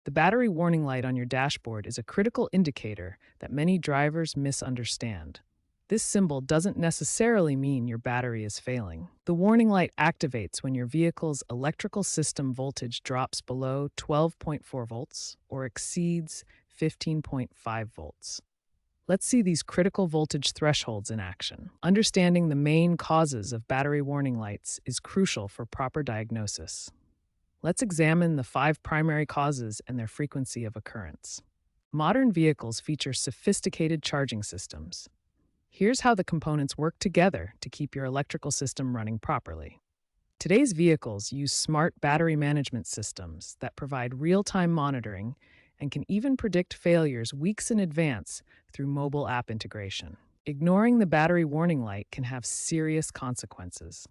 The battery warning light on your dashboard is a critical indicator that many drivers misunderstand. This symbol doesn't necessarily mean your battery is failing. The warning light activates when your vehicle's electrical system voltage drops below 12.4 volts or exceeds 15.5 volts. Let's see these critical voltage thresholds in action. Understanding the main causes of battery warning lights is crucial for proper diagnosis. Let's examine the 5 primary causes and their frequency of occurrence. Modern vehicles feature sophisticated charging systems. Here's how the components work together to keep your electrical system running properly. Today's vehicles use smart battery management systems that provide real-time monitoring and can even predict failures weeks in advance through mobile app integration. Ignoring the battery warning light can have serious consequences.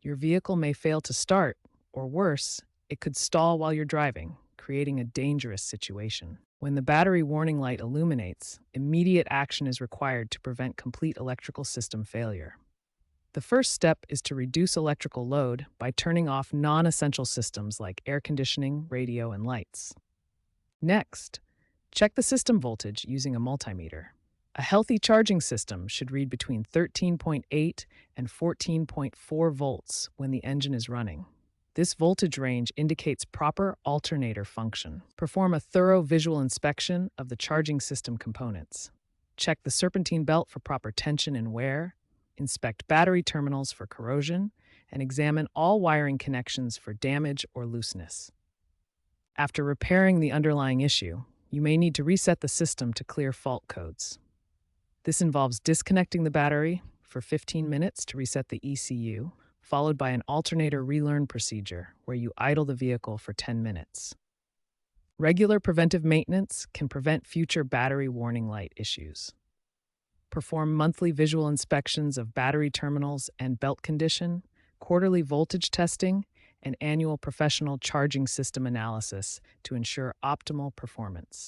Your vehicle may fail to start, or worse, it could stall while you're driving, creating a dangerous situation. When the battery warning light illuminates, immediate action is required to prevent complete electrical system failure. The first step is to reduce electrical load by turning off non-essential systems like air conditioning, radio, and lights. Next, check the system voltage using a multimeter. A healthy charging system should read between 13.8 and 14.4 volts when the engine is running. This voltage range indicates proper alternator function. Perform a thorough visual inspection of the charging system components. Check the serpentine belt for proper tension and wear, inspect battery terminals for corrosion, and examine all wiring connections for damage or looseness. After repairing the underlying issue, you may need to reset the system to clear fault codes. This involves disconnecting the battery for 15 minutes to reset the ECU, followed by an alternator relearn procedure where you idle the vehicle for 10 minutes. Regular preventive maintenance can prevent future battery warning light issues. Perform monthly visual inspections of battery terminals and belt condition, quarterly voltage testing, and annual professional charging system analysis to ensure optimal performance.